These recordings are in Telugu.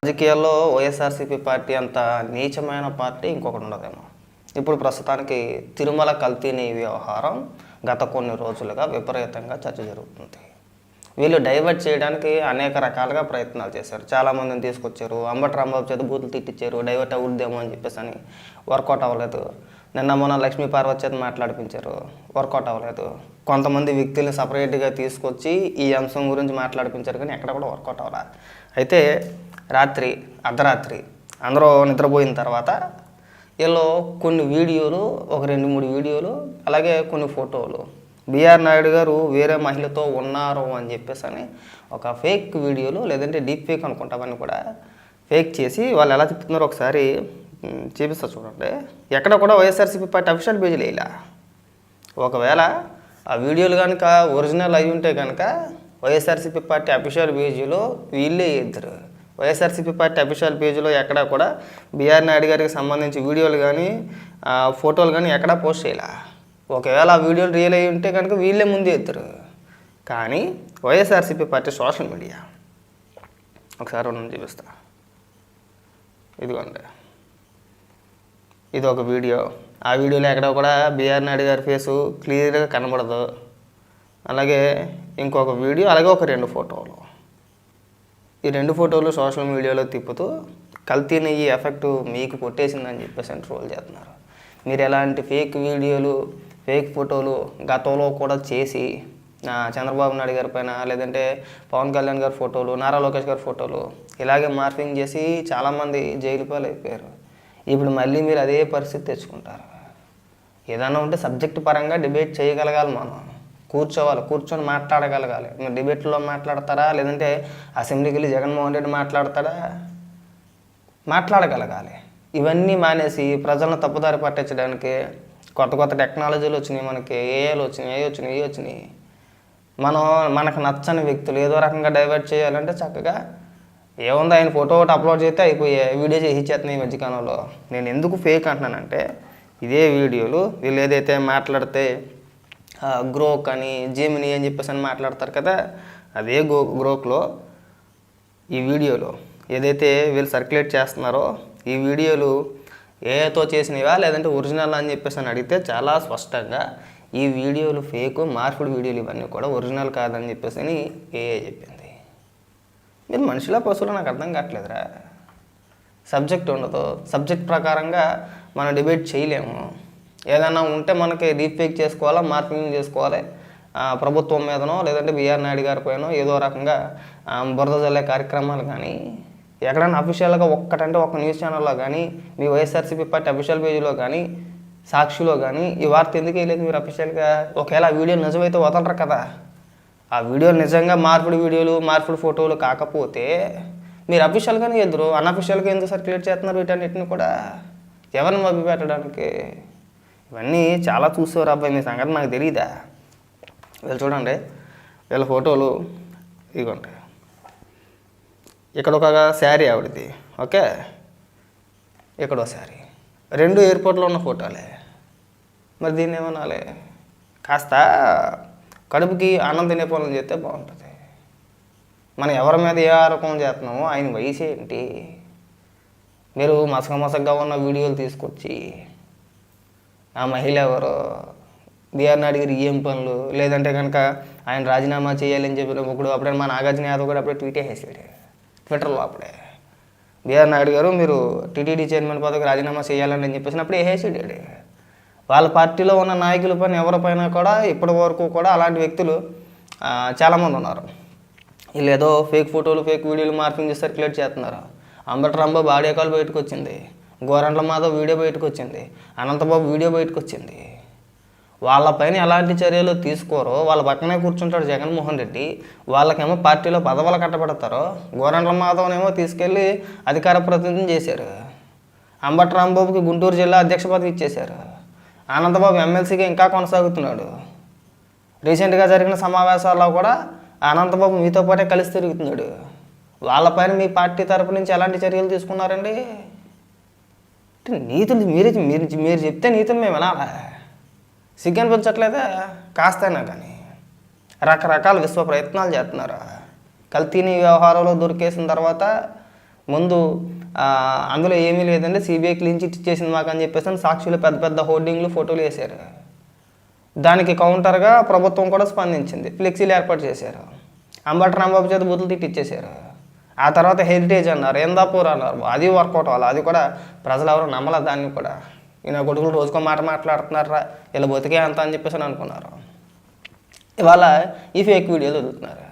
రాజకీయాల్లో వైఎస్ఆర్సీపీ పార్టీ అంత నీచమైన పార్టీ ఇంకొకటి ఉండదేమో. ఇప్పుడు ప్రస్తుతానికి తిరుమల కల్తీని వ్యవహారం గత కొన్ని రోజులుగా విపరీతంగా చర్చ జరుగుతుంది. వీళ్ళు డైవర్ట్ చేయడానికి అనేక రకాలుగా ప్రయత్నాలు చేశారు. చాలామందిని తీసుకొచ్చారు. అంబటి రాంబాబు చేత బూతులు తిట్టించారు. డైవర్ట్ అవుద్దేమో అని చెప్పేసి అని వర్కౌట్ అవ్వలేదు. నిన్న మొన్న లక్ష్మీ పార్వతి చేత మాట్లాడిపించారు, వర్కౌట్ అవ్వలేదు. కొంతమంది వ్యక్తుల్ని సపరేట్గా తీసుకొచ్చి ఈ అంశం గురించి మాట్లాడిపించారు, కానీ ఎక్కడ కూడా వర్కౌట్ అవ్వలేదు. అయితే రాత్రి అర్ధరాత్రి అందరూ నిద్రపోయిన తర్వాత వీళ్ళు కొన్ని వీడియోలు, ఒక 2-3 వీడియోలు, అలాగే కొన్ని ఫోటోలు బిఆర్ నాయుడు గారు వేరే మహిళతో ఉన్నారు అని చెప్పేసి అని ఒక ఫేక్ వీడియోలు, లేదంటే డీప్ ఫేక్ అనుకుంటామని కూడా ఫేక్ చేసి వాళ్ళు ఎలా చెప్తున్నారో ఒకసారి చూపిస్తా చూడండి. ఎక్కడ కూడా వైఎస్ఆర్సీపీ పార్టీ అఫీషియల్ పేజీలు ఇలా. ఒకవేళ ఆ వీడియోలు కనుక ఒరిజినల్ అయి ఉంటే కనుక వైఎస్ఆర్సీపీ పార్టీ అఫీషియల్ పేజీలో వీళ్ళే ఇద్దరు. వైఎస్ఆర్సీపీ పార్టీ అఫీషియల్ పేజీలో ఎక్కడా కూడా బిఆర్ నాయుడు గారికి సంబంధించి వీడియోలు కానీ ఫోటోలు కానీ ఎక్కడా పోస్ట్ చేయాల. ఒకవేళ ఆ వీడియోలు రియల్ అయి ఉంటే కనుక వీళ్ళే ముందే ఇద్దరు. కానీ వైఎస్ఆర్సీపీ పార్టీ సోషల్ మీడియా ఒకసారి మనం చూపిస్తా. ఇదిగోండి, ఇది ఒక వీడియో. ఆ వీడియోలో ఎక్కడ కూడా బిఆర్ నాయుడు గారి ఫేసు క్లియర్గా కనబడదు. అలాగే ఇంకొక వీడియో, అలాగే ఒక 2 ఫోటోలు. ఈ 2 ఫోటోలు సోషల్ మీడియాలో తిప్పుతూ కల్తీని ఈ ఎఫెక్ట్ మీకు కొట్టేసిందని చెప్పేసి ట్రోల్ చేస్తున్నారు. మీరు ఎలాంటి ఫేక్ వీడియోలు, ఫేక్ ఫోటోలు గతంలో కూడా చేసి చంద్రబాబు నాయుడు గారి పైన, లేదంటే పవన్ కళ్యాణ్ గారి ఫోటోలు, నారా లోకేష్ గారి ఫోటోలు ఇలాగే మార్ఫింగ్ చేసి చాలామంది జైలు పాలు అయిపోయారు. ఇప్పుడు మళ్ళీ మీరు అదే పరిస్థితి తెచ్చుకుంటారు. ఏదైనా ఉంటే సబ్జెక్ట్ పరంగా డిబేట్ చేయగలగాలి. మనం కూర్చోవాలి, కూర్చొని మాట్లాడగలగాలి. మీరు డిబేట్లో మాట్లాడతారా, లేదంటే అసెంబ్లీకి వెళ్ళి జగన్మోహన్ రెడ్డి మాట్లాడతాడా? మాట్లాడగలగాలి. ఇవన్నీ మానేసి ప్రజలను తప్పుదారి పట్టించడానికి కొత్త కొత్త టెక్నాలజీలు వచ్చినాయి, మనకి ఏఐలు వచ్చినాయి. మనకు నచ్చని వ్యక్తులు ఏదో రకంగా డైవర్ట్ చేయాలంటే చక్కగా ఏముంది, ఆయన ఫోటో ఒకటి అప్లోడ్ చేస్తే అయిపోయాయి, వీడియో చేసి ఇచ్చేస్తున్నాయి ఈ మధ్యకాలంలో. నేను ఎందుకు ఫేక్ అంటున్నానంటే, ఇదే వీడియోలు వీళ్ళు ఏదైతే మాట్లాడితే గ్రోక్ అని, జెమిని అని చెప్పేసి అని మాట్లాడతారు కదా, అదే గ్రోక్లో ఈ వీడియోలో ఏదైతే వీళ్ళు సర్క్యులేట్ చేస్తున్నారో ఈ వీడియోలు ఏతో చేసినవా లేదంటే ఒరిజినల్ అని చెప్పేసి అని అడిగితే చాలా స్పష్టంగా ఈ వీడియోలు ఫేకు, మార్పుడు వీడియోలు ఇవన్నీ కూడా ఒరిజినల్ కాదని చెప్పేసి అని ఏఏ చెప్పింది. మీరు మనుషుల పశువులు నాకు అర్థం కావట్లేదురా. సబ్జెక్ట్ ఉండదు, సబ్జెక్ట్ ప్రకారంగా మనం డిబేట్ చేయలేము. ఏదైనా ఉంటే మనకి డీప్ ఫేక్ చేసుకోవాలా, మార్పింగ్ చేసుకోవాలి. ప్రభుత్వం మీదనో లేదంటే బిఆర్ నాయుడు గారి పైనో ఏదో రకంగా బురద జల్లే కార్యక్రమాలు కానీ ఎక్కడైనా అఫీషియల్గా ఒక్కటంటే ఒక న్యూస్ ఛానల్లో కానీ, మీ వైఎస్ఆర్సీపీ పార్టీ అఫీషియల్ పేజీలో కానీ, సాక్షిలో కానీ ఈ వార్త ఎందుకు వేయలేదు మీరు అఫీషియల్గా? ఒకవేళ ఆ వీడియో నిజమైతే వదలరు కదా. ఆ వీడియోలు నిజంగా మార్పుడు వీడియోలు, మార్పుడు ఫోటోలు కాకపోతే మీరు అఫీషియల్గానే ఎదురు, అన్అఫీషియల్గా ఎందుకు సర్క్యులేట్ చేస్తున్నారు వీటన్నిటిని కూడా? ఎవరిని మభ్య పెట్టడానికి? ఇవన్నీ చాలా చూసేవారు అబ్బాయి, మీ సంగతి నాకు తెలియదా? వీళ్ళు చూడండి, వీళ్ళ ఫోటోలు ఇదిగోండి. ఇక్కడ ఒక శారీ ఆవిడది, ఓకే, ఇక్కడ ఒక శారీ, 2 ఎయిర్పోర్ట్లో ఉన్న ఫోటోలే. మరి దీన్ని ఏమనాలి? కాస్త కడుపుకి అన్నం తినే పనులు చేస్తే బాగుంటుంది. మనం ఎవరి మీద ఏ ఆరోపణ చేస్తున్నామో ఆయన వయసు ఏంటి? మీరు మసగగా ఉన్న వీడియోలు తీసుకొచ్చి ఆ మహిళ ఎవరు, బిఆర్ నాయుడు గారు ఏం పనులు, లేదంటే కనుక ఆయన రాజీనామా చేయాలని చెప్పినప్పుడు అప్పుడే మా నాగార్జున యాదవ్ కూడా అప్పుడే ట్వీట్ వేసేసాడు ట్విట్టర్లో. అప్పుడే బిఆర్ నాయుడు గారు మీరు టీటీడీ చైర్మన్ పదవికి రాజీనామా చేయాలని చెప్పేసి అప్పుడే వేసేసాడు. వాళ్ళ పార్టీలో ఉన్న నాయకుల పైన ఎవరిపైన కూడా ఇప్పటి వరకు కూడా అలాంటి వ్యక్తులు చాలామంది ఉన్నారు. వీళ్ళు ఏదో ఫేక్ ఫోటోలు, ఫేక్ వీడియోలు మార్పింగ్ చేసి సర్క్యులేట్ చేస్తున్నారు. అంబటి రాంబాబు ఆడియో కాల్ బయటకు వచ్చింది, గోరంట్ల మాధవ్ వీడియో బయటకు వచ్చింది, అనంతబాబు వీడియో బయటకు వచ్చింది. వాళ్ళపైన ఎలాంటి చర్యలు తీసుకోరో వాళ్ళ పక్కనే కూర్చుంటాడు జగన్మోహన్ రెడ్డి. వాళ్ళకేమో పార్టీలో పదవులు కట్టబెడతారో, గోరంట్ల మాధవ్నేమో తీసుకెళ్ళి అధికార ప్రతినిధిని చేశారు. అంబటి రాంబాబుకి గుంటూరు జిల్లా అధ్యక్ష పదవి ఇచ్చేశారు. అనంతబాబు ఎమ్మెల్సీగా ఇంకా కొనసాగుతున్నాడు. రీసెంట్గా జరిగిన సమావేశాల్లో కూడా అనంతబాబు మీతో పాటే కలిసి తిరుగుతున్నాడు. వాళ్ళపైన మీ పార్టీ తరపు నుంచి ఎలాంటి చర్యలు తీసుకున్నారండి? నీతులు మీరు చెప్తే నీతులు మేము వినాలా? సిగ్గు అనిపించట్లేదా కాస్తైనా? కానీ రకరకాల విశ్వ ప్రయత్నాలు చేస్తున్నారు. కల్తీని వ్యవహారంలో దొరికేసిన తర్వాత ముందు అందులో ఏమీ లేదంటే సిబిఐ క్లీన్ చిట్ ఇచ్చేసింది మాకు అని చెప్పేసి సాక్షులు పెద్ద పెద్ద హోర్డింగ్లు ఫోటోలు వేశారు. దానికి కౌంటర్గా ప్రభుత్వం కూడా స్పందించింది, ఫ్లెక్సీలు ఏర్పాటు చేశారు. అంబటి రాంబాబు చేత బూతులు తిట్టిచ్చేశారు. ఆ తర్వాత హెరిటేజ్ అన్నారు, ఎందాపూర్ అన్నారు, అది వర్కౌట్ అవ్వాలి. అది కూడా ప్రజలు ఎవరు నమ్మలేదు. దాన్ని కూడా ఈయన కొడుకులు రోజుకో మాట మాట్లాడుతున్నారా, ఇలా బతికే అంత అని చెప్పేసి అనుకున్నారు. ఇవాళ ఈ ఫేక్ వీడియోలు వదులుతున్నారు.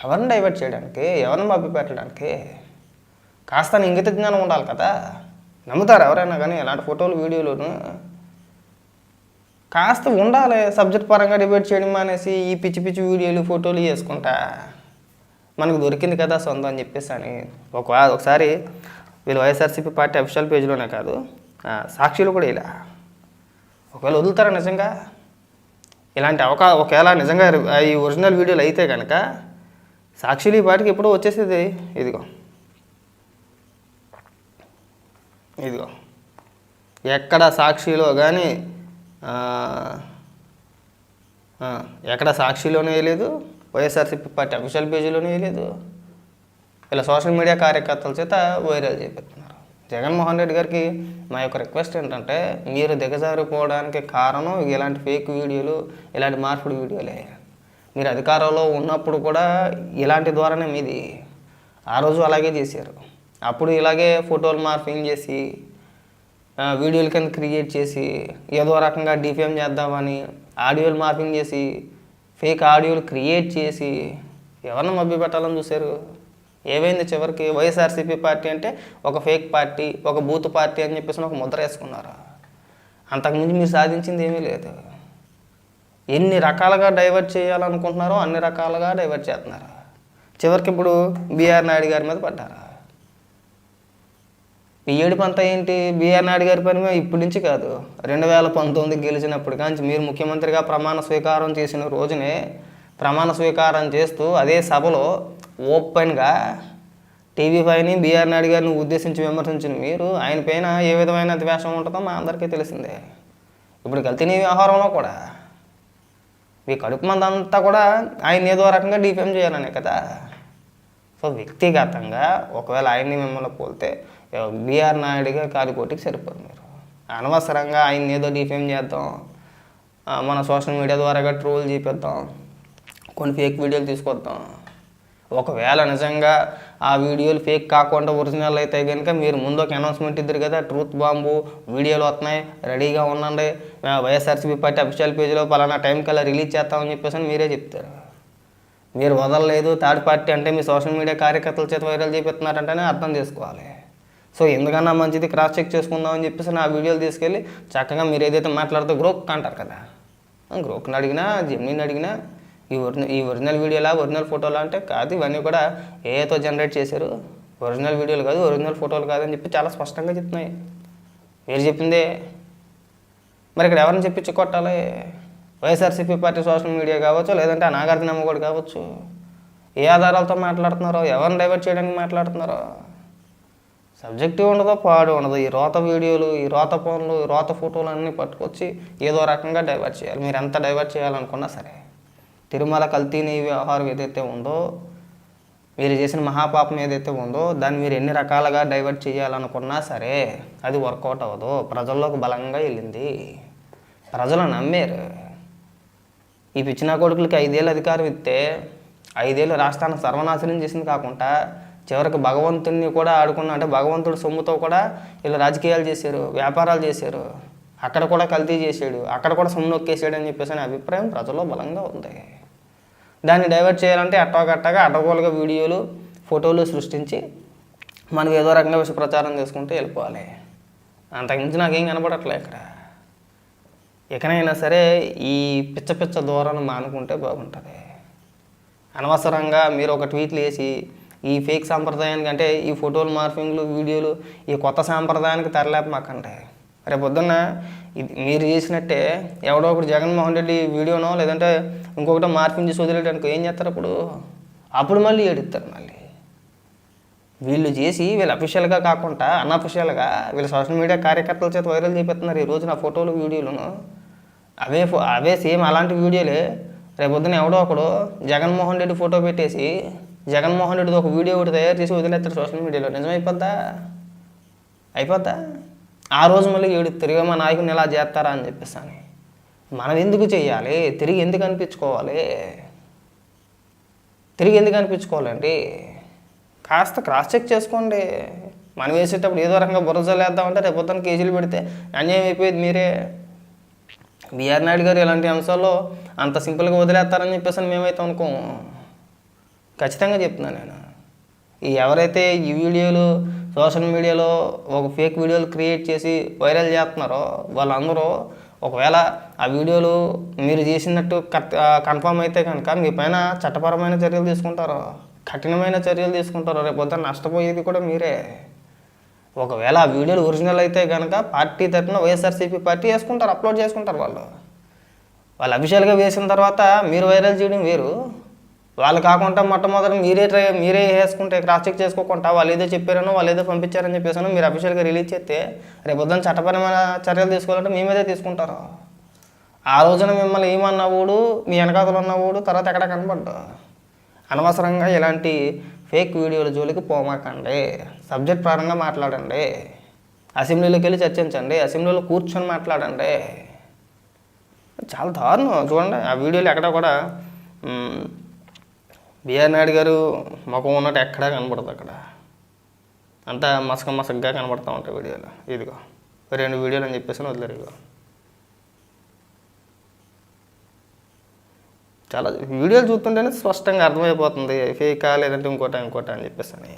ఎవరిని డైవర్ట్ చేయడానికి, ఎవరిని మభ్య పెట్టడానికి కాస్త ఇంగిత జ్ఞానం ఉండాలి కదా. నమ్ముతారు ఎవరైనా కానీ ఇలాంటి ఫోటోలు వీడియోలను? కాస్త ఉండాలి. సబ్జెక్ట్ పరంగా డిబేట్ చేయడం మానేసి ఈ పిచ్చి పిచ్చి వీడియోలు ఫోటోలు వేసుకుంటా మనకు దొరికింది కదా సొంతం అని చెప్పేసి అని ఒకసారి వీళ్ళు వైఎస్ఆర్సీపీ పార్టీ అఫీషియల్ పేజ్లోనే కాదు, సాక్షిలో కూడా ఇలా ఒకవేళ వదులుతారా నిజంగా ఇలాంటి ఒకవేళ నిజంగా ఈ ఒరిజినల్ వీడియోలు అయితే కనుక సాక్షిలు ఈ పార్టీకి ఎప్పుడో వచ్చేసేది. ఇదిగో ఎక్కడ సాక్షిలో కానీ ఎక్కడ సాక్షిలోనే వేయలేదు, వైఎస్ఆర్సీపీ పార్టీ అఫీషియల్ పేజీలోనే వేయలేదు. ఇలా సోషల్ మీడియా కార్యకర్తల చేత వైరల్ చేపిస్తున్నారు. జగన్మోహన్ రెడ్డి గారికి మా యొక్క రిక్వెస్ట్ ఏంటంటే, మీరు దిగజారిపోవడానికి కారణం ఇలాంటి ఫేక్ వీడియోలు, ఇలాంటి మార్పుడు వీడియోలే. మీరు అధికారంలో ఉన్నప్పుడు కూడా ఇలాంటి ద్వారానే మీది. ఆ రోజు అలాగే చేశారు. అప్పుడు ఇలాగే ఫోటోలు మార్పింగ్ చేసి వీడియోల కింద క్రియేట్ చేసి ఏదో రకంగా డిఫేమ్ చేద్దామని ఆడియోలు మార్పింగ్ చేసి ఫేక్ ఆడియోలు క్రియేట్ చేసి ఎవరిని మభ్య పెట్టాలని చూశారు. ఏమైంది చివరికి? వైఎస్ఆర్సీపీ పార్టీ అంటే ఒక ఫేక్ పార్టీ, ఒక బూత్ పార్టీ అని చెప్పేసి ఒక ముద్ర వేసుకున్నారు. అంతకుముందు మీరు సాధించింది ఏమీ లేదు. ఎన్ని రకాలుగా డైవర్ట్ చేయాలనుకుంటున్నారో అన్ని రకాలుగా డైవర్ట్ చేస్తున్నారు. చివరికి ఇప్పుడు బీఆర్ నాయుడు గారి మీద పడ్డారు. ఈ ఏడుపంతా ఏంటి? బీఆర్ నాయుడు గారి పని ఇప్పటి నుంచి కాదు, 2019 గెలిచినప్పుడు కానీ మీరు ముఖ్యమంత్రిగా ప్రమాణ స్వీకారం చేసిన రోజునే ప్రమాణ స్వీకారం చేస్తూ అదే సభలో ఓపెన్గా టీవీ5ని బీఆర్ నాయుడు గారిని ఉద్దేశించి విమర్శించిన మీరు ఆయన పైన ఏ విధమైన ద్వేషం ఉంటుందో మా అందరికీ తెలిసిందే. ఇప్పుడు కల్తీ వ్యవహారంలో కూడా మీ కడుపు మంది అంతా కూడా ఆయన ఏదో రకంగా డిఫేమ్ చేయాలనే కదా. సో వ్యక్తిగతంగా ఒకవేళ ఆయన్ని మిమ్మల్ని పోలితే బీఆర్ నాయుడుగా కాలిపోటీకి సరిపోరు. మీరు అనవసరంగా ఆయన్ని ఏదో డిఫేమ్ చేద్దాం, మన సోషల్ మీడియా ద్వారాగా ట్రోల్ చేపిద్దాం, కొన్ని ఫేక్ వీడియోలు తీసుకొద్దాం. ఒకవేళ నిజంగా ఆ వీడియోలు ఫేక్ కాకుండా ఒరిజినల్ అయితే కనుక మీరు ముందు ఒక అనౌన్స్మెంట్ ఇద్దరు కదా, ట్రూత్ బాంబు వీడియోలు వస్తున్నాయి, రెడీగా ఉండండి, వైఎస్ఆర్సీపీ పార్టీ అఫీషియల్ పేజీలో పలానా టైంకి అలా రిలీజ్ చేస్తామని చెప్పేసి మీరే చెప్తారు. మీరు వదలలేదు, థర్డ్ పార్టీ అంటే మీ సోషల్ మీడియా కార్యకర్తల చేత వైరల్ చేపిస్తున్నారంటేనే అర్థం చేసుకోవాలి. సో ఎందుకన్నా మంచిది క్రాస్ చెక్ చేసుకుందామని చెప్పేసి నా వీడియోలు తీసుకెళ్ళి చక్కగా మీరు ఏదైతే మాట్లాడుతూ గ్రోక్ అంటారు కదా, గ్రోక్ని అడిగినా జెమినీని అడిగినా ఈ ఒరిజినల్ వీడియోలా ఒరిజినల్ ఫోటోలా అంటే కాదు, ఇవన్నీ కూడా ఏతో జనరేట్ చేశారు, ఒరిజినల్ వీడియోలు కాదు, ఒరిజినల్ ఫోటోలు కాదు అని చెప్పి చాలా స్పష్టంగా చెప్తున్నాయి. మీరు చెప్పిందే మరి ఇక్కడ ఎవరిని చెప్పించి కొట్టాలి? వైఎస్ఆర్సీపీ పార్టీ సోషల్ మీడియా కావచ్చు, లేదంటే ఆ నాగార్జున నమ్మకూడదు కావచ్చు. ఏ ఆధారాలతో మాట్లాడుతున్నారో, ఎవరిని డైవర్ట్ చేయడానికి మాట్లాడుతున్నారో సబ్జెక్టివ్ ఉండదో, పాడు ఉండదు. ఈ రోత వీడియోలు, ఈ రోత ఫోన్లు, ఈ రోత ఫోటోలు అన్నీ పట్టుకొచ్చి ఏదో రకంగా డైవర్ట్ చేయాలి. మీరు ఎంత డైవర్ట్ చేయాలనుకున్నా సరే, తిరుమల కల్తీని వ్యవహారం ఏదైతే ఉందో, మీరు చేసిన మహాపాపం ఏదైతే ఉందో దాన్ని మీరు ఎన్ని రకాలుగా డైవర్ట్ చేయాలనుకున్నా సరే అది వర్కౌట్ అవ్వదు. ప్రజల్లోకి బలంగా వెళ్ళింది, ప్రజలు నమ్మారు. ఈ పిచ్చిన కొడుకులకి 5 ఏళ్ళు అధికారం ఇస్తే 5 ఏళ్ళు రాష్ట్రాన్ని సర్వనాశనం చేసింది కాకుండా చివరికి భగవంతుడిని కూడా ఆడుకున్నా, అంటే భగవంతుడి సొమ్ముతో కూడా ఇలా రాజకీయాలు చేశారు, వ్యాపారాలు చేశారు, అక్కడ కూడా కల్తీ చేశాడు, అక్కడ కూడా సొమ్ము నొక్కేసాడు అని చెప్పేసి అనే అభిప్రాయం ప్రజల్లో బలంగా ఉంది. దాన్ని డైవర్ట్ చేయాలంటే అట్టగట్టగా అడ్డగోలుగా వీడియోలు ఫోటోలు సృష్టించి మనం ఏదో రకంగా విష ప్రచారం చేసుకుంటూ వెళ్ళిపోవాలి. అంతకుమించి నాకేం కనపడట్లే. ఎక్కడైనా సరే ఈ పిచ్చ పిచ్చ ధోరణి మానుకుంటే బాగుంటుంది. అనవసరంగా మీరు ఒక ట్వీట్లు వేసి ఈ ఫేక్ సాంప్రదాయానికి, అంటే ఈ ఫోటోలు మార్ఫింగ్లు వీడియోలు ఈ కొత్త సాంప్రదాయానికి తెరలేపమాకండి. రేపు పొద్దున్న ఇది మీరు చేసినట్టే ఎవడో ఒకటి జగన్మోహన్ రెడ్డి వీడియోనో లేదంటే ఇంకొకటో మార్పింగ్ చేసి వదిలేయడానికి ఏం చేస్తారు? అప్పుడు మళ్ళీ ఏడుస్తారు. మళ్ళీ వీళ్ళు చేసి వీళ్ళు అఫీషియల్గా కాకుండా అన్అఫీషియల్గా వీళ్ళు సోషల్ మీడియా కార్యకర్తల చేత వైరల్ చేపిస్తున్నారు ఈ రోజున ఫోటోలు వీడియోలను. అవే సేమ్ అలాంటి వీడియోలే రేపు పొద్దున ఎవడో ఒకడు జగన్మోహన్ రెడ్డి ఫోటో పెట్టేసి జగన్మోహన్ రెడ్డిది ఒక వీడియో ఒకటి తయారు చేసి వదిలేస్తారు సోషల్ మీడియాలో, నిజమైపోద్దా? అయిపోద్దా? ఆ రోజు మళ్ళీ ఏడు తిరిగి మా నాయకుని ఎలా చేస్తారా అని చెప్పేసి అని మనం ఎందుకు చెయ్యాలి? తిరిగి ఎందుకు అనిపించుకోవాలి? తిరిగి ఎందుకు అనిపించుకోవాలండి? కాస్త క్రాస్ చెక్ చేసుకోండి. మనం వేసేటప్పుడు ఏదో రకంగా బురజలు వేద్దామంటే రేపు పొద్దున్న కేజీలు పెడితే అన్యాయం అయిపోయేది మీరే. బిఆర్ నాయుడు గారు ఇలాంటి అంశాల్లో అంత సింపుల్గా వదిలేస్తారని చెప్పేసి మేమైతే అనుకోము. ఖచ్చితంగా చెప్తున్నాను నేను. ఎవరైతే ఈ వీడియోలు సోషల్ మీడియాలో ఒక ఫేక్ వీడియోలు క్రియేట్ చేసి వైరల్ చేస్తున్నారో వాళ్ళందరూ ఒకవేళ ఆ వీడియోలు మీరు చేసినట్టు కన్ఫర్మ్ అయితే కనుక మీ పైన చట్టపరమైన చర్యలు తీసుకుంటారు, కఠినమైన చర్యలు తీసుకుంటారు. రేపు పొద్దున్న నష్టపోయేది కూడా మీరే. ఒకవేళ ఆ వీడియోలు ఒరిజినల్ అయితే కనుక పార్టీ తరఫున వైఎస్ఆర్సీపీ పార్టీ వేసుకుంటారు, అప్లోడ్ చేసుకుంటారు. వాళ్ళు అఫీషియల్గా వేసిన తర్వాత మీరు వైరల్ చేయడం వేరు. వాళ్ళు కాకుండా మొట్టమొదటి మీరే వేసుకుంటే క్రాస్ చెక్ చేసుకోకుండా వాళ్ళు ఏదో చెప్పారనో వాళ్ళు ఏదో పంపించారని చెప్పేసాను మీరు అఫీషియల్గా రిలీజ్ చేస్తే రేపు పొద్దున్న చట్టపరమైన చర్యలు తీసుకోవాలంటే మీ మీదే తీసుకుంటారు. ఆ రోజున మిమ్మల్ని ఏమన్నవాడు మీ వెనకాతలు ఉన్నవాడు తర్వాత ఎక్కడ కనపడ్డా. అనవసరంగా ఇలాంటి ఫేక్ వీడియోల జోలికి పోమాకండి. సబ్జెక్ట్ పరంగా మాట్లాడండి, అసెంబ్లీలోకి వెళ్ళి చర్చించండి, అసెంబ్లీలో కూర్చొని మాట్లాడండి. చాలా దారుణం. చూడండి ఆ వీడియోలు ఎక్కడ కూడా బిఆర్ నాయుడు గారు ముఖం ఉన్నట్టు ఎక్కడా కనపడదు. అక్కడ అంతా మసకగా కనపడతా ఉంటాయి వీడియోలు. ఇదిగో 2 వీడియోలు అని చెప్పేసి వదిలేరు. ఇదిగో చాలా వీడియోలు చూస్తుంటేనే స్పష్టంగా అర్థమైపోతుంది ఫేకా లేదంటే ఇంకోట అని చెప్పేసి అని.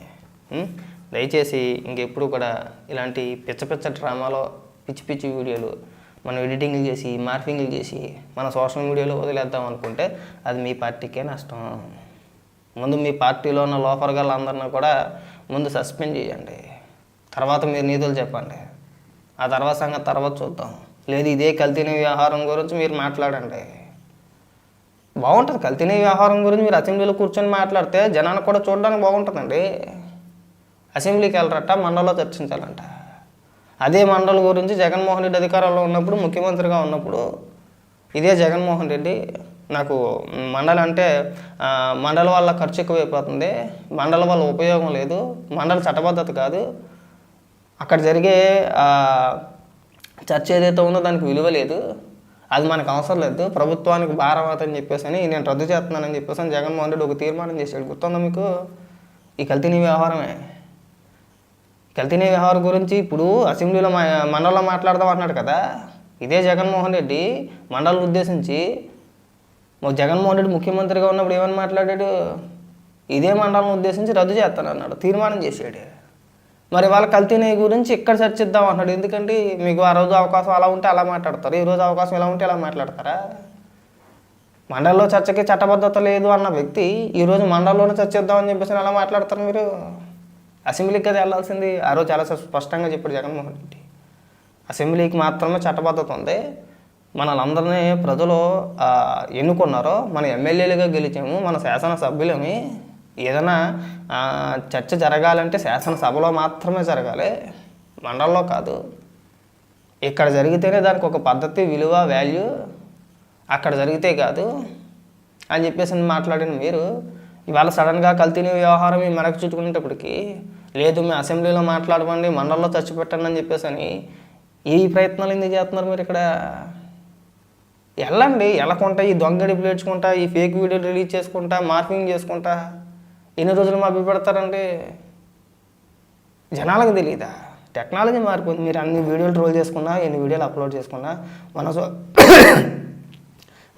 దయచేసి ఇంకెప్పుడు కూడా ఇలాంటి పిచ్చ డ్రామాలో పిచ్చి వీడియోలు మనం ఎడిటింగ్లు చేసి మార్ఫింగ్లు చేసి మన సోషల్ మీడియాలో వదిలేద్దాం అనుకుంటే అది మీ పార్టీకే నష్టం. ముందు మీ పార్టీలో ఉన్న లోఫర్గాళ్ళందరినీ కూడా ముందు సస్పెండ్ చేయండి, తర్వాత మీరు నీతులు చెప్పండి. ఆ తర్వాత సంగతి తర్వాత చూద్దాం. లేదు ఇదే కల్తీని వ్యవహారం గురించి మీరు మాట్లాడండి, బాగుంటుంది. కల్తీని వ్యవహారం గురించి మీరు అసెంబ్లీలో కూర్చొని మాట్లాడితే జనానికి కూడా చూడడానికి బాగుంటుందండి. అసెంబ్లీకి వెళ్ళరట, మండలిలో చర్చించాలంట. అదే మండలి గురించి జగన్మోహన్ రెడ్డి అధికారంలో ఉన్నప్పుడు ముఖ్యమంత్రిగా ఉన్నప్పుడు ఇదే జగన్మోహన్ రెడ్డి నాకు మండలి అంటే మండలి వల్ల ఖర్చు ఎక్కువైపోతుంది, మండలి వల్ల ఉపయోగం లేదు, మండలి చట్టబద్ధత కాదు, అక్కడ జరిగే చర్చ ఏదైతే ఉందో దానికి విలువ లేదు, అది మనకు అవసరం లేదు, ప్రభుత్వానికి భారం అవుతుందని చెప్పేసి నేను రద్దు చేస్తున్నానని చెప్పేసి జగన్మోహన్ రెడ్డి ఒక తీర్మానం చేశాడు. గుర్తుందా మీకు? ఈ కల్తీని వ్యవహారమే. కల్తీని వ్యవహారం గురించి ఇప్పుడు అసెంబ్లీలో మండలిలో మాట్లాడదాం అన్నాడు కదా. ఇదే జగన్మోహన్ రెడ్డి మండలిని ఉద్దేశించి జగన్మోహన్ రెడ్డి ముఖ్యమంత్రిగా ఉన్నప్పుడు ఏమని మాట్లాడాడు? ఇదే మండలిని ఉద్దేశించి రద్దు చేస్తానన్నాడు, తీర్మానం చేశాడు. మరి వాళ్ళ కల్తీని గురించి ఇక్కడ చర్చిద్దాం అన్నాడు. ఎందుకంటే మీకు ఆ రోజు అవకాశం అలా ఉంటే అలా మాట్లాడతారు, ఈరోజు అవకాశం ఎలా ఉంటే ఎలా మాట్లాడతారా? మండలిలో చర్చకి చట్టబద్ధత లేదు అన్న వ్యక్తి ఈరోజు మండలిలోనే చర్చిద్దామని చెప్పేసి అలా మాట్లాడతారు మీరు. అసెంబ్లీకి అది వెళ్ళాల్సింది. ఆ రోజు చాలా స్పష్టంగా చెప్పాడు జగన్మోహన్ రెడ్డి, అసెంబ్లీకి మాత్రమే చట్టబద్ధత ఉంది, మనలందరినీ ప్రజలు ఎన్నుకున్నారో, మన ఎమ్మెల్యేలుగా గెలిచాము, మన శాసనసభ్యులమి, ఏదైనా చర్చ జరగాలంటే శాసనసభలో మాత్రమే జరగాలి, మండలిలో కాదు. ఇక్కడ జరిగితేనే దానికి ఒక పద్ధతి, విలువ, వాల్యూ, అక్కడ జరిగితే కాదు అని చెప్పేసి మాట్లాడిన మీరు ఇవాళ సడన్గా కల్తీని వ్యవహారం మీ మెడకు చుట్టుకునేటప్పటికి లేదు మేము అసెంబ్లీలో మాట్లాడమండి, మండలిలో చర్చ పెట్టండి అని చెప్పేసి అని ఈ ప్రయత్నాలు ఎందుకు చేస్తున్నారు మీరు? ఇక్కడ వెళ్ళండి, వెళ్ళకుంటా ఈ దొంగడి ప్లేడ్చుకుంటా, ఈ ఫేక్ వీడియోలు రిలీజ్ చేసుకుంటా, మార్ఫింగ్ చేసుకుంటా ఎన్ని రోజులు మాపి పెడతారండి? జనాలకు తెలియదా? టెక్నాలజీ మారిపోయింది. మీరు అన్ని వీడియోలు ట్రోల్ చేసుకున్నా, ఎన్ని వీడియోలు అప్లోడ్ చేసుకున్నా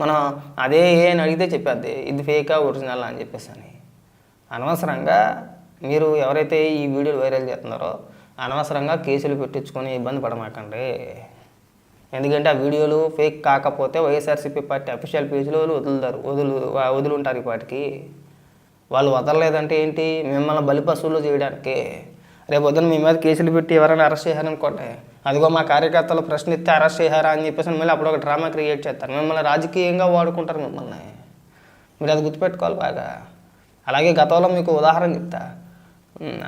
మనం అదే అని అడిగితే చెప్పేద్ది ఇది ఫేకా ఒరిజినల్ అని చెప్పేసి అని. అనవసరంగా మీరు ఎవరైతే ఈ వీడియోలు వైరల్ చేస్తున్నారో అనవసరంగా కేసులు పెట్టించుకొని ఇబ్బంది పడమాకండి. ఎందుకంటే ఆ వీడియోలు ఫేక్ కాకపోతే వైఎస్ఆర్సీపీ పార్టీ అఫీషియల్ పేజీలో వదులుంటారు. ఈ పాటికి వాళ్ళు వదలలేదంటే ఏంటి? మిమ్మల్ని బలిపశువులు చేయడానికి. రేపు పొద్దున మీ మీద కేసులు పెట్టి ఎవరైనా అరెస్ట్ చేశారనుకోండి, అదిగో మా కార్యకర్తలు ప్రశ్నిస్తే అరెస్ట్ చేశారా అని చెప్పేసి మళ్ళీ అప్పుడు ఒక డ్రామా క్రియేట్ చేస్తారు, మిమ్మల్ని రాజకీయంగా వాడుకుంటారు మిమ్మల్ని. మీరు అది గుర్తుపెట్టుకోవాలి బాగా. అలాగే గతంలో మీకు ఉదాహరణ చెప్తా.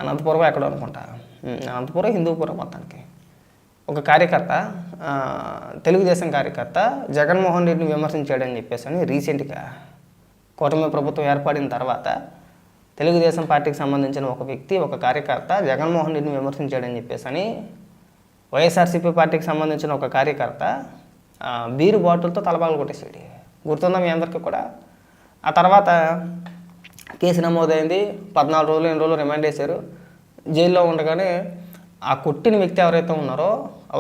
అనంతపురం ఎక్కడో అనుకుంటా, అనంతపురం హిందూపురం మొత్తానికి ఒక కార్యకర్త, తెలుగుదేశం కార్యకర్త జగన్మోహన్ రెడ్డిని విమర్శించాడని చెప్పేసి అని రీసెంట్గా కూటమి ప్రభుత్వం ఏర్పడిన తర్వాత తెలుగుదేశం పార్టీకి సంబంధించిన ఒక వ్యక్తి, ఒక కార్యకర్త జగన్మోహన్ రెడ్డిని విమర్శించాడని చెప్పేసి అని వైఎస్ఆర్సీపీ పార్టీకి సంబంధించిన ఒక కార్యకర్త బీరు బాటిల్తో తలపాలు కొట్టేసాడు. గుర్తుందా మీ అందరికీ కూడా? ఆ తర్వాత కేసు నమోదైంది. 14 రోజులు 8 రోజులు రిమాండ్ చేశారు. జైల్లో ఉండగానే ఆ కొట్టిన వ్యక్తి ఎవరైతే ఉన్నారో,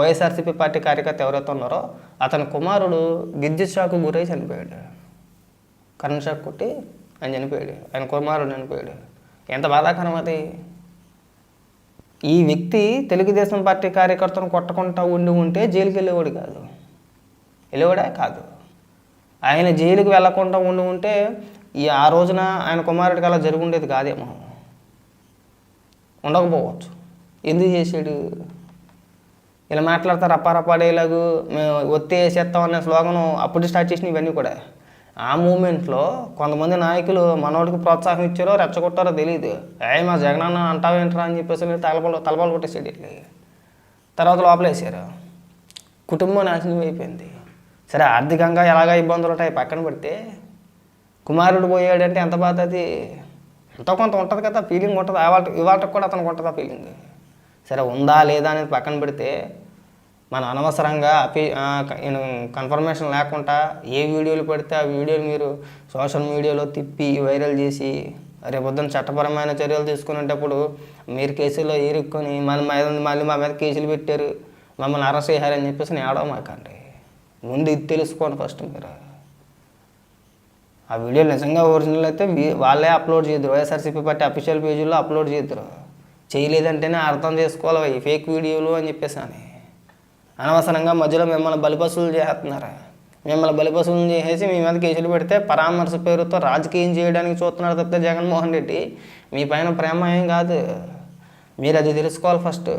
వైఎస్ఆర్సీపీ పార్టీ కార్యకర్త ఎవరైతే ఉన్నారో, అతని కుమారుడు విద్యుత్ షాకు గురై చనిపోయాడు. కరెంట్ షాక్ కొట్టి ఆయన చనిపోయాడు. ఆయన కుమారుడు చనిపోయాడు. ఎంత బాధాకరం అది. ఈ వ్యక్తి తెలుగుదేశం పార్టీ కార్యకర్తను కొట్టకుండా ఉంటే జైలుకి వెళ్ళేవాడు కాదు. వెళ్ళేవాడా కాదు. ఆయన జైలుకి వెళ్లకుండా ఉంటే ఆ రోజున ఆయన కుమారుడికి అలా జరిగి ఉండేది కాదేమో, ఉండకపోవచ్చు. ఎందుకు చేసాడు? ఇలా మాట్లాడతారు రప్పా డైలాగు, మేము ఒత్తి వేసేస్తాం అనే స్లోగను అప్పుడు స్టార్ట్ చేసిన ఇవన్నీ కూడా. ఆ మూమెంట్లో కొంతమంది నాయకులు మనోడికి ప్రోత్సాహం ఇచ్చారో రెచ్చగొట్టారో తెలియదు. మా జగనన్న అంటావేంట్రా అని చెప్పేసి తలపాలు కొట్టేసాడు ఇట్లా. తర్వాత లోపలేసారు. కుటుంబం నాశనం అయిపోయింది. సరే, ఆర్థికంగా ఎలాగ ఇబ్బందులు ఉంటాయి పక్కన పెడితే, కుమారుడు పోయాడంటే ఎంత బాధ అది. ఎంతో కొంత ఉంటుంది కదా, ఫీలింగ్ ఉంటుంది. ఇవాళకి కూడా అతనికి ఉంటుందా ఫీలింగ్? సరే, ఉందా లేదా అనేది పక్కన పెడితే, మన అనవసరంగా కన్ఫర్మేషన్ లేకుండా ఏ వీడియోలు పెడితే ఆ వీడియోలు మీరు సోషల్ మీడియాలో తిప్పి వైరల్ చేసి రేపొద్దున చట్టపరమైన చర్యలు తీసుకునేటప్పుడు మీరు కేసుల్లో ఇరుక్కొని మళ్ళీ మా మీద కేసులు పెట్టారు, మమ్మల్ని అరెస్ట్ చేయారని చెప్పేసి నేను ఏడవమాకండి. ముందు ఇది తెలుసుకోండి ఫస్ట్. మీరు ఆ వీడియోలు నిజంగా ఒరిజినల్ అయితే వాళ్ళే అప్లోడ్ చేద్దరు. వైఎస్ఆర్సీపీ పార్టీ అఫీషియల్ పేజీల్లో అప్లోడ్ చేద్దరు. చేయలేదంటేనే అర్థం చేసుకోవాలి ఈ ఫేక్ వీడియోలు అని చెప్పేసి అని. అనవసరంగా మధ్యలో మిమ్మల్ని బలిపశువులు చేస్తున్నారు. మిమ్మల్ని బలిపశువులు చేసేసి మీ మీద కేసులు పెడితే పరామర్శ పేరుతో రాజకీయం చేయడానికి చూస్తున్నారు తప్పితే జగన్మోహన్ రెడ్డి మీ పైన ప్రేమ ఏం కాదు. మీరు అది తెలుసుకోవాలి ఫస్ట్.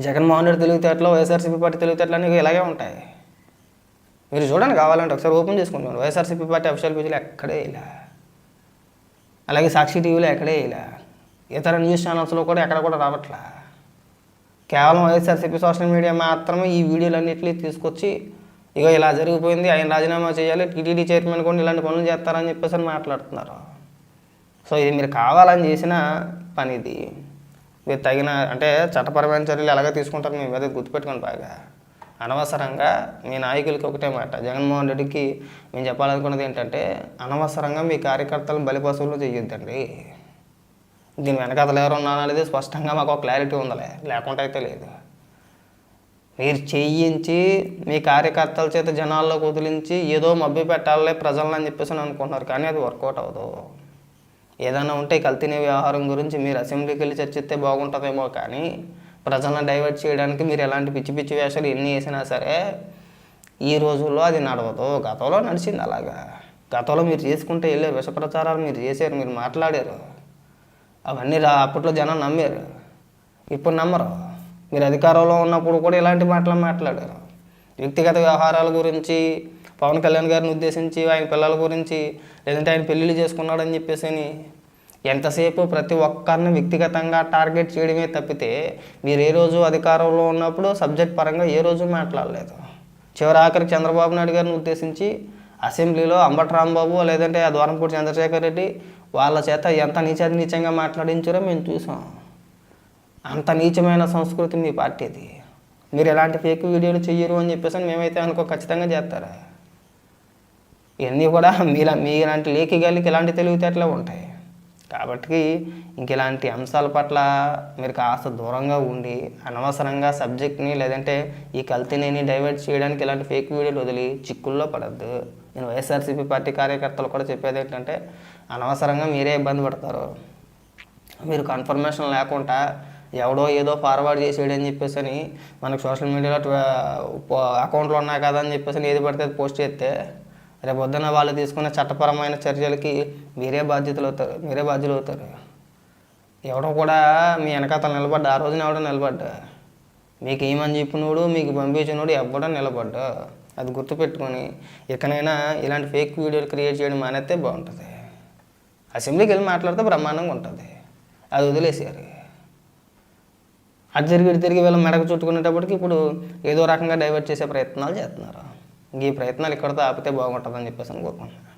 జగన్మోహన్ రెడ్డి తెలివితేటలు, వైఎస్ఆర్సీపీ పార్టీ తెలివితేటలు అనేవి ఇలాగే ఉంటాయి. మీరు చూడండి, కావాలంటే ఒకసారి ఓపెన్ చేసుకుంటాను. వైఎస్ఆర్సీపీ పార్టీ అఫీషియల్ పేజీలో ఎక్కడే ఇలా, అలాగే సాక్షి టీవీలో ఎక్కడే ఇలా, ఇతర న్యూస్ ఛానల్స్లో కూడా ఎక్కడ కూడా రావట్లా. కేవలం వైఎస్ఆర్సీపీ సోషల్ మీడియా మాత్రమే ఈ వీడియోలన్నింటినీ తీసుకొచ్చి ఇగో ఇలా జరిగిపోయింది, ఆయన రాజీనామా చేయాలి, టీటీడీ చైర్మన్ కూడా ఇలాంటి పనులు చేస్తారని చెప్పేసి మాట్లాడుతున్నారు. సో ఇది మీరు కావాలని చేసిన పని. ఇది మీరు తగిన అంటే చట్టపరమైన చర్యలు ఎలాగ తీసుకుంటారు మీ మీద గుర్తుపెట్టుకొని బాగా. అనవసరంగా మీ నాయకులకి ఒకటే మాట, జగన్మోహన్ రెడ్డికి మేము చెప్పాలనుకున్నది ఏంటంటే, అనవసరంగా మీ కార్యకర్తలను బలిపశువులు చేయొద్దండి. దీని వెనకాతలు ఎవరు ఉన్నాను అనేది స్పష్టంగా మాకు ఒక క్లారిటీ ఉందలే, లేకుంటే అయితే లేదు. మీరు చేయించి మీ కార్యకర్తల చేత జనాల్లోకి వదిలించి ఏదో మభ్య పెట్టాలే ప్రజలను అని చెప్పేసి అనుకుంటున్నారు, కానీ అది వర్కౌట్ అవ్వదు. ఏదైనా ఉంటే కల్తీనే వ్యవహారం గురించి మీరు అసెంబ్లీకి వెళ్ళి చర్చిస్తే బాగుంటుందేమో, కానీ ప్రజలను డైవర్ట్ చేయడానికి మీరు ఎలాంటి పిచ్చి పిచ్చి వేషాలు ఎన్ని వేసినా సరే ఈ రోజుల్లో అది నడవదు. గతంలో నడిచింది అలాగా. గతంలో మీరు చేసుకుంటే వెళ్ళారు, విష ప్రచారాలు మీరు చేశారు, మీరు మాట్లాడారు, అవన్నీ అప్పట్లో జనం నమ్మారు. ఇప్పుడు నమ్మరు. మీరు అధికారంలో ఉన్నప్పుడు కూడా ఇలాంటి మాటలు మాట్లాడారు. వ్యక్తిగత వ్యవహారాల గురించి, పవన్ కళ్యాణ్ గారిని ఉద్దేశించి, ఆయన పిల్లల గురించి, లేదంటే ఆయన పెళ్ళిళ్ళు చేసుకున్నాడని చెప్పేసి ఎంతసేపు ప్రతి ఒక్కరిని వ్యక్తిగతంగా టార్గెట్ చేయడమే తప్పితే మీరు ఏ రోజు అధికారంలో ఉన్నప్పుడు సబ్జెక్ట్ పరంగా ఏ రోజు మాట్లాడలేదు. చివరి ఆఖరికి చంద్రబాబు నాయుడు గారిని ఉద్దేశించి అసెంబ్లీలో అంబటి రాంబాబు లేదంటే ఆ ద్వారంపూడి చంద్రశేఖర్ రెడ్డి వాళ్ళ చేత ఎంత నీచంగా మాట్లాడించారో మేము చూసాం. అంత నీచమైన సంస్కృతి మీ పార్టీది. మీరు ఎలాంటి ఫేక్ వీడియోలు చెయ్యరు అని చెప్పేసి మేమైతే ఖచ్చితంగా చేస్తారా? ఇవన్నీ కూడా మీలాంటి లేఖిగాలికి ఇలాంటి తెలివితేటలే ఉంటాయి. కాబట్టి ఇంక ఇలాంటి అంశాల పట్ల మీరు కాస్త దూరంగా ఉండి అనవసరంగా సబ్జెక్ట్ని లేదంటే ఈ కల్తీని డైవర్ట్ చేయడానికి ఇలాంటి ఫేక్ వీడియోలు వదిలి చిక్కుల్లో పడద్దు. నేను వైఎస్ఆర్సీపీ పార్టీ కార్యకర్తలు కూడా చెప్పేది ఏంటంటే, అనవసరంగా మీరే ఇబ్బంది పడతారు. మీరు కన్ఫర్మేషన్ లేకుండా ఎవడో ఏదో ఫార్వర్డ్ చేసేయడని చెప్పేసి అని మనకు సోషల్ మీడియాలో అకౌంట్లో ఉన్నాయి కదా అని చెప్పేసి ఏది పడితే అది పోస్ట్ చేస్తే రేపు పొద్దున్న వాళ్ళు తీసుకునే చట్టపరమైన చర్యలకి మీరే బాధ్యులు అవుతారు. ఎవడో కూడా మీ వెనకాతలు నిలబడ్డా, ఆ రోజున ఎవడో నిలబడ్డా, మీకు ఏమని చెప్పినోడు మీకు పంపించినోడు ఎవడో నిలబడ్డా. అది గుర్తుపెట్టుకొని ఇకనైనా ఇలాంటి ఫేక్ వీడియోలు క్రియేట్ చేయడం మానేస్తే బాగుంటుంది. అసెంబ్లీకి వెళ్ళి మాట్లాడితే బ్రహ్మాండంగా ఉంటుంది. అది వదిలేసారు. అది తిరిగి వీళ్ళ మెడకు చుట్టుకునేటప్పటికి ఇప్పుడు ఏదో రకంగా డైవర్ట్ చేసే ప్రయత్నాలు చేస్తున్నారు. ఈ ప్రయత్నాలు ఇక్కడితో ఆపితే బాగుంటుందని చెప్పేసి కోరుకుంటున్నాను.